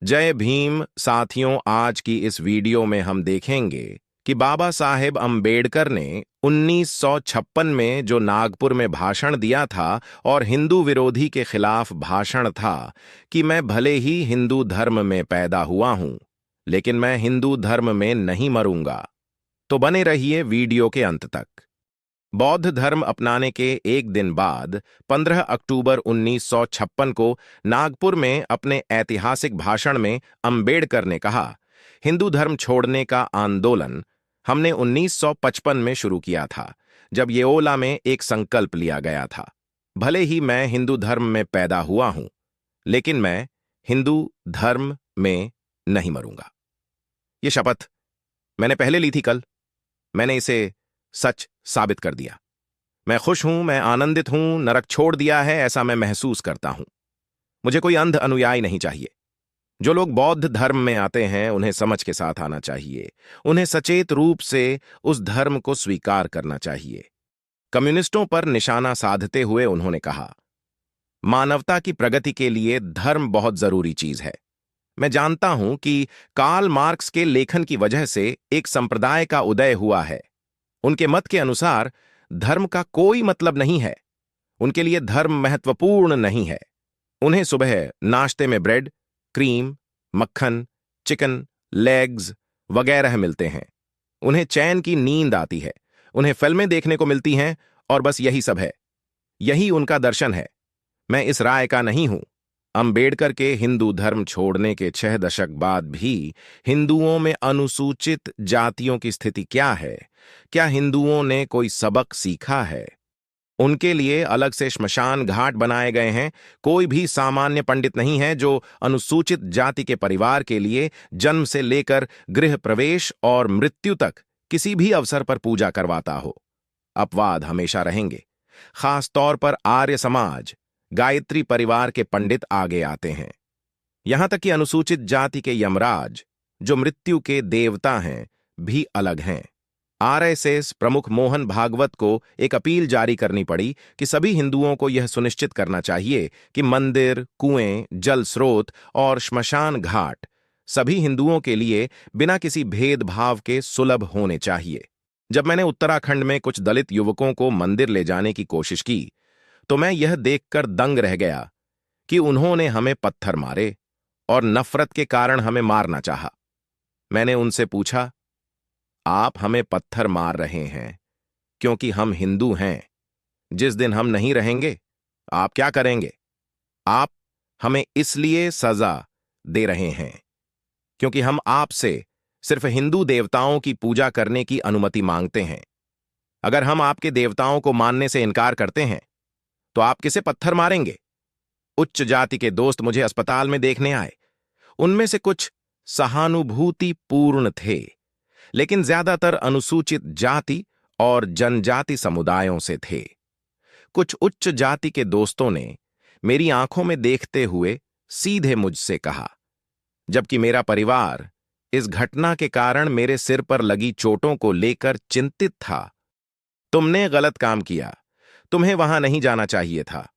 जय भीम साथियों, आज की इस वीडियो में हम देखेंगे कि बाबा साहेब अम्बेडकर ने 1956 में जो नागपुर में भाषण दिया था और हिंदू विरोधी के खिलाफ भाषण था कि मैं भले ही हिंदू धर्म में पैदा हुआ हूं, लेकिन मैं हिंदू धर्म में नहीं मरूंगा। तो बने रहिए वीडियो के अंत तक। बौद्ध धर्म अपनाने के एक दिन बाद 15 अक्टूबर 1956 को नागपुर में अपने ऐतिहासिक भाषण में अंबेडकर ने कहा, हिंदू धर्म छोड़ने का आंदोलन हमने 1955 में शुरू किया था, जब येओला में एक संकल्प लिया गया था। भले ही मैं हिंदू धर्म में पैदा हुआ हूं, लेकिन मैं हिंदू धर्म में नहीं मरूंगा। ये शपथ मैंने पहले ली थी कल। मैंने इसे सच साबित कर दिया। मैं खुश हूं, मैं आनंदित हूं, नरक छोड़ दिया है ऐसा मैं महसूस करता हूं। मुझे कोई अंध अनुयायी नहीं चाहिए। जो लोग बौद्ध धर्म में आते हैं उन्हें समझ के साथ आना चाहिए। उन्हें सचेत रूप से उस धर्म को स्वीकार करना चाहिए। कम्युनिस्टों पर निशाना साधते हुए उन्होंने कहा, मानवता की प्रगति के लिए धर्म बहुत जरूरी चीज है। मैं जानता हूं कि कार्ल मार्क्स के लेखन की वजह से एक संप्रदाय का उदय हुआ है। उनके मत के अनुसार धर्म का कोई मतलब नहीं है। उनके लिए धर्म महत्वपूर्ण नहीं है। उन्हें सुबह नाश्ते में ब्रेड, क्रीम, मक्खन, चिकन, लेग्स वगैरह मिलते हैं। उन्हें चैन की नींद आती है। उन्हें फिल्में देखने को मिलती हैं और बस यही सब है। यही उनका दर्शन है। मैं इस राय का नहीं हूं। अंबेडकर के हिंदू धर्म छोड़ने के 6 दशक बाद भी हिंदुओं में अनुसूचित जातियों की स्थिति क्या है? क्या हिंदुओं ने कोई सबक सीखा है? उनके लिए अलग से श्मशान घाट बनाए गए हैं। कोई भी सामान्य पंडित नहीं है जो अनुसूचित जाति के परिवार के लिए जन्म से लेकर गृह प्रवेश और मृत्यु तक किसी भी अवसर पर पूजा करवाता हो। अपवाद हमेशा रहेंगे। खास तौर पर आर्य समाज, गायत्री परिवार के पंडित आगे आते हैं। यहां तक कि अनुसूचित जाति के यमराज, जो मृत्यु के देवता हैं, भी अलग हैं। आरएसएस प्रमुख मोहन भागवत को एक अपील जारी करनी पड़ी कि सभी हिंदुओं को यह सुनिश्चित करना चाहिए कि मंदिर, कुएं, जल स्रोत और श्मशान घाट सभी हिंदुओं के लिए बिना किसी भेदभाव के सुलभ होने चाहिए। जब मैंने उत्तराखंड में कुछ दलित युवकों को मंदिर ले जाने की कोशिश की, तो मैं यह देखकर दंग रह गया कि उन्होंने हमें पत्थर मारे और नफरत के कारण हमें मारना चाहा। मैंने उनसे पूछा, आप हमें पत्थर मार रहे हैं क्योंकि हम हिंदू हैं। जिस दिन हम नहीं रहेंगे, आप क्या करेंगे? आप हमें इसलिए सजा दे रहे हैं क्योंकि हम आपसे सिर्फ हिंदू देवताओं की पूजा करने की अनुमति मांगते हैं। अगर हम आपके देवताओं को मानने से इनकार करते हैं, तो आप किसे पत्थर मारेंगे? उच्च जाति के दोस्त मुझे अस्पताल में देखने आए। उनमें से कुछ सहानुभूतिपूर्ण थे, लेकिन ज्यादातर अनुसूचित जाति और जनजाति समुदायों से थे। कुछ उच्च जाति के दोस्तों ने मेरी आंखों में देखते हुए सीधे मुझसे कहा, जबकि मेरा परिवार इस घटना के कारण मेरे सिर पर लगी चोटों को लेकर चिंतित था, तुमने गलत काम किया, तुम्हें वहां नहीं जाना चाहिए था।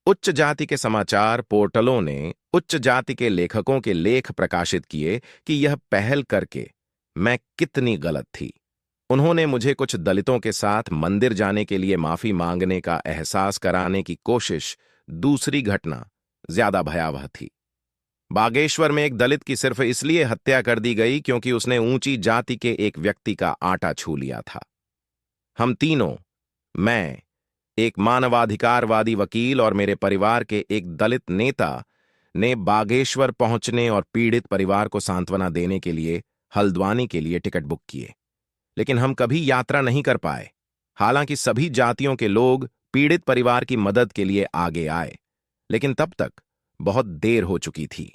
उच्च जाति के समाचार पोर्टलों ने उच्च जाति के लेखकों के लेख प्रकाशित किए कि यह पहल करके मैं कितनी गलत थी। उन्होंने मुझे कुछ दलितों के साथ मंदिर जाने के लिए माफी मांगने का एहसास कराने की कोशिश। दूसरी घटना ज्यादा भयावह थी। बागेश्वर में एक दलित की सिर्फ इसलिए हत्या कर दी गई क्योंकि उसने ऊंची जाति के एक व्यक्ति का आटा छू लिया था। हम तीनों, मैं, एक मानवाधिकारवादी वकील और मेरे परिवार के एक दलित नेता, ने बागेश्वर पहुंचने और पीड़ित परिवार को सांत्वना देने के लिए हल्द्वानी के लिए टिकट बुक किए, लेकिन हम कभी यात्रा नहीं कर पाए। हालांकि सभी जातियों के लोग पीड़ित परिवार की मदद के लिए आगे आए, लेकिन तब तक बहुत देर हो चुकी थी।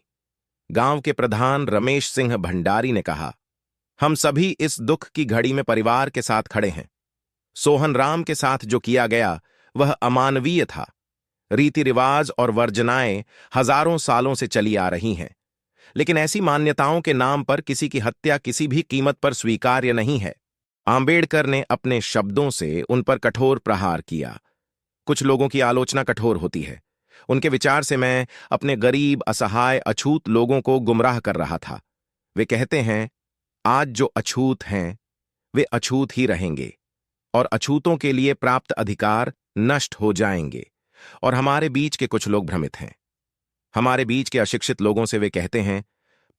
गांव के प्रधान रमेश सिंह भंडारी ने कहा, हम सभी इस दुख की घड़ी में परिवार के साथ खड़े हैं। सोहन राम के साथ जो किया गया वह अमानवीय था। रीति रिवाज और वर्जनाएं हजारों सालों से चली आ रही हैं, लेकिन ऐसी मान्यताओं के नाम पर किसी की हत्या किसी भी कीमत पर स्वीकार्य नहीं है। आंबेडकर ने अपने शब्दों से उन पर कठोर प्रहार किया। कुछ लोगों की आलोचना कठोर होती है। उनके विचार से मैं अपने गरीब, असहाय, अछूत लोगों को गुमराह कर रहा था। वे कहते हैं, आज जो अछूत हैं वे अछूत ही रहेंगे और अछूतों के लिए प्राप्त अधिकार नष्ट हो जाएंगे। और हमारे बीच के कुछ लोग भ्रमित हैं। हमारे बीच के अशिक्षित लोगों से वे कहते हैं,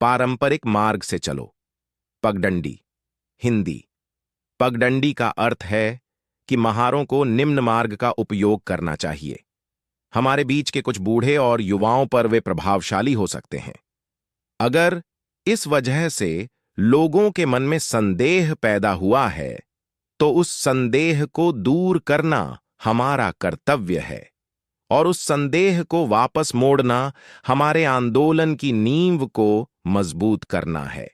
पारंपरिक मार्ग से चलो। पगडंडी, हिंदी। पगडंडी का अर्थ है कि महारों को निम्न मार्ग का उपयोग करना चाहिए। हमारे बीच के कुछ बूढ़े और युवाओं पर वे प्रभावशाली हो सकते हैं। अगर इस वजह से लोगों के मन में संदेह पैदा हुआ है, तो उस संदेह को दूर करना हमारा कर्तव्य है और उस संदेह को वापस मोड़ना हमारे आंदोलन की नींव को मजबूत करना है।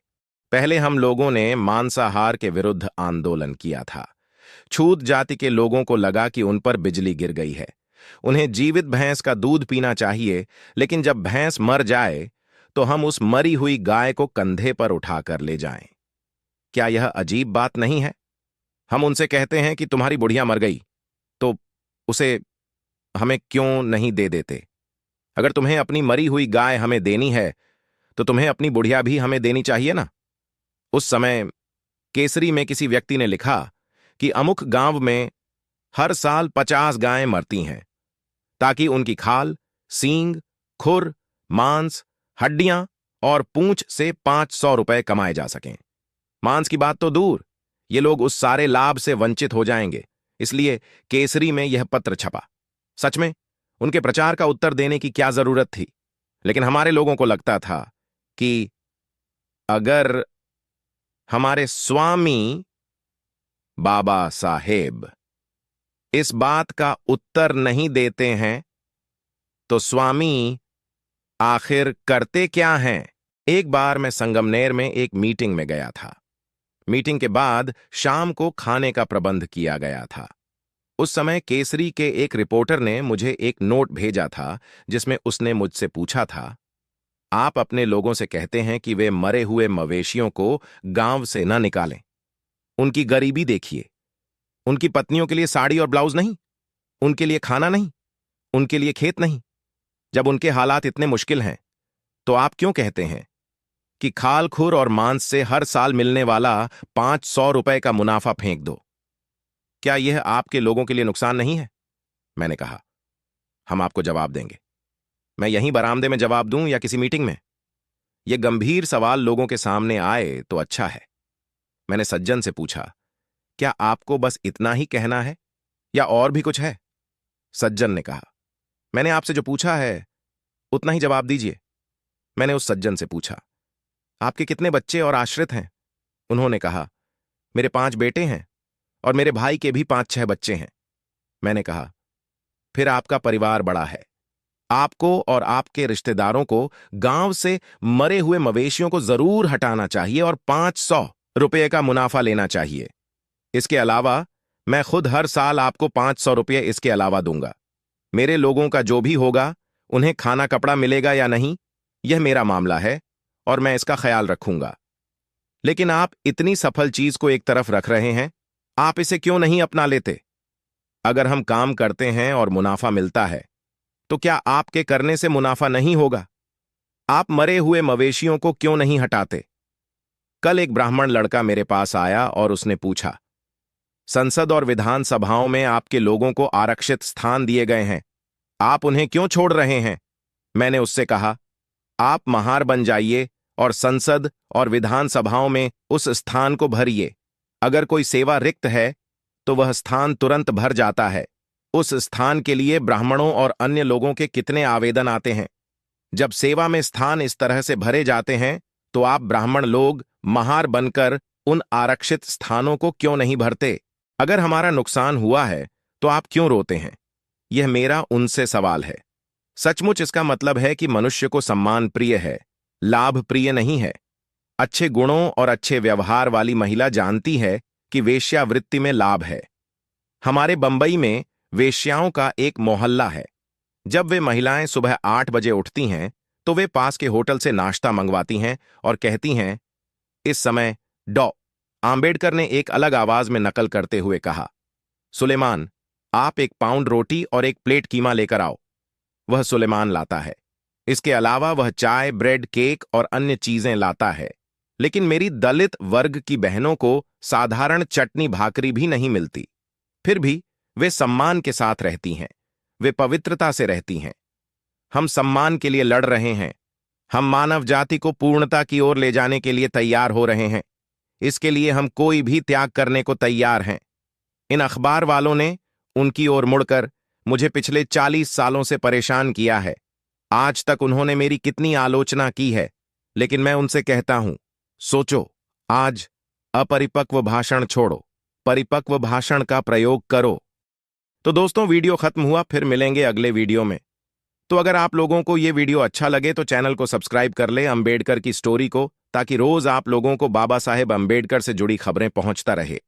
पहले हम लोगों ने मांसाहार के विरुद्ध आंदोलन किया था। छूत जाति के लोगों को लगा कि उन पर बिजली गिर गई है। उन्हें जीवित भैंस का दूध पीना चाहिए, लेकिन जब भैंस मर जाए तो हम उस मरी हुई गाय को कंधे पर उठाकर ले जाएं। क्या यह अजीब बात नहीं है? हम उनसे कहते हैं कि तुम्हारी बुढ़िया मर गई, तो उसे हमें क्यों नहीं दे देते? अगर तुम्हें अपनी मरी हुई गाय हमें देनी है, तो तुम्हें अपनी बुढ़िया भी हमें देनी चाहिए ना। उस समय केसरी में किसी व्यक्ति ने लिखा कि अमुक गांव में हर साल 50 गायें मरती हैं, ताकि उनकी खाल, सींग, खुर, मांस, हड्डियां और पूंछ से 500 रुपए कमाए जा सकें। मांस की बात तो दूर, ये लोग उस सारे लाभ से वंचित हो जाएंगे। इसलिए केसरी में यह पत्र छपा। सच में उनके प्रचार का उत्तर देने की क्या जरूरत थी, लेकिन हमारे लोगों को लगता था कि अगर हमारे स्वामी बाबा साहेब इस बात का उत्तर नहीं देते हैं, तो स्वामी आखिर करते क्या हैं? एक बार मैं संगमनेर में एक मीटिंग में गया था। मीटिंग के बाद शाम को खाने का प्रबंध किया गया था। उस समय केसरी के एक रिपोर्टर ने मुझे एक नोट भेजा था, जिसमें उसने मुझसे पूछा था, आप अपने लोगों से कहते हैं कि वे मरे हुए मवेशियों को गांव से न निकालें। उनकी गरीबी देखिए। उनकी पत्नियों के लिए साड़ी और ब्लाउज नहीं, उनके लिए खाना नहीं, उनके लिए खेत नहीं। जब उनके हालात इतने मुश्किल हैं, तो आप क्यों कहते हैं कि खाल, खुर और मांस से हर साल मिलने वाला 500 रुपए का मुनाफा फेंक दो? क्या यह आपके लोगों के लिए नुकसान नहीं है? मैंने कहा, हम आपको जवाब देंगे। मैं यहीं बरामदे में जवाब दूं या किसी मीटिंग में? यह गंभीर सवाल लोगों के सामने आए तो अच्छा है। मैंने सज्जन से पूछा, क्या आपको बस इतना ही कहना है या और भी कुछ है? सज्जन ने कहा, मैंने आपसे जो पूछा है उतना ही जवाब दीजिए। मैंने उस सज्जन से पूछा, आपके कितने बच्चे और आश्रित हैं? उन्होंने कहा, मेरे 5 बेटे हैं और मेरे भाई के भी 5-6 बच्चे हैं। मैंने कहा, फिर आपका परिवार बड़ा है। आपको और आपके रिश्तेदारों को गांव से मरे हुए मवेशियों को जरूर हटाना चाहिए और 500 रुपये का मुनाफा लेना चाहिए। इसके अलावा मैं खुद हर साल आपको 500 रुपये इसके अलावा दूंगा। मेरे लोगों का जो भी होगा, उन्हें खाना कपड़ा मिलेगा या नहीं, यह मेरा मामला है और मैं इसका ख्याल रखूंगा। लेकिन आप इतनी सफल चीज को एक तरफ रख रहे हैं, आप इसे क्यों नहीं अपना लेते? अगर हम काम करते हैं और मुनाफा मिलता है, तो क्या आपके करने से मुनाफा नहीं होगा? आप मरे हुए मवेशियों को क्यों नहीं हटाते? कल एक ब्राह्मण लड़का मेरे पास आया और उसने पूछा, संसद और विधान सभाओं में आपके लोगों को आरक्षित स्थान दिए गए हैं, आप उन्हें क्यों छोड़ रहे हैं? मैंने उससे कहा, आप महार बन जाइए और संसद और विधान सभाओं में उस स्थान को भरिए। अगर कोई सेवा रिक्त है तो वह स्थान तुरंत भर जाता है। उस स्थान के लिए ब्राह्मणों और अन्य लोगों के कितने आवेदन आते हैं। जब सेवा में स्थान इस तरह से भरे जाते हैं, तो आप ब्राह्मण लोग महार बनकर उन आरक्षित स्थानों को क्यों नहीं भरते? अगर हमारा नुकसान हुआ है तो आप क्यों रोते हैं? यह मेरा उनसे सवाल है। सचमुच इसका मतलब है कि मनुष्य को सम्मान प्रिय है, लाभ प्रिय नहीं है। अच्छे गुणों और अच्छे व्यवहार वाली महिला जानती है कि वेश्यावृत्ति में लाभ है। हमारे बंबई में वेश्याओं का एक मोहल्ला है। जब वे महिलाएं सुबह 8 बजे उठती हैं, तो वे पास के होटल से नाश्ता मंगवाती हैं और कहती हैं, इस समय डॉ आंबेडकर ने एक अलग आवाज में नकल करते हुए कहा, सुलेमान, आप 1 पाउंड रोटी और 1 प्लेट कीमा लेकर आओ। वह सुलेमान लाता है। इसके अलावा वह चाय, ब्रेड, केक और अन्य चीजें लाता है। लेकिन मेरी दलित वर्ग की बहनों को साधारण चटनी भाकरी भी नहीं मिलती। फिर भी वे सम्मान के साथ रहती हैं। वे पवित्रता से रहती हैं। हम सम्मान के लिए लड़ रहे हैं। हम मानव जाति को पूर्णता की ओर ले जाने के लिए तैयार हो रहे हैं। इसके लिए हम कोई भी त्याग करने को तैयार हैं। इन अखबार वालों ने उनकी ओर मुड़कर मुझे पिछले 40 सालों से परेशान किया है। आज तक उन्होंने मेरी कितनी आलोचना की है, लेकिन मैं उनसे कहता हूं, सोचो, आज अपरिपक्व भाषण छोड़ो, परिपक्व भाषण का प्रयोग करो। तो दोस्तों, वीडियो खत्म हुआ, फिर मिलेंगे अगले वीडियो में। तो अगर आप लोगों को ये वीडियो अच्छा लगे तो चैनल को सब्सक्राइब कर ले अंबेडकर की स्टोरी को, ताकि रोज आप लोगों को बाबा साहेब अंबेडकर से जुड़ी खबरें पहुंचता रहे।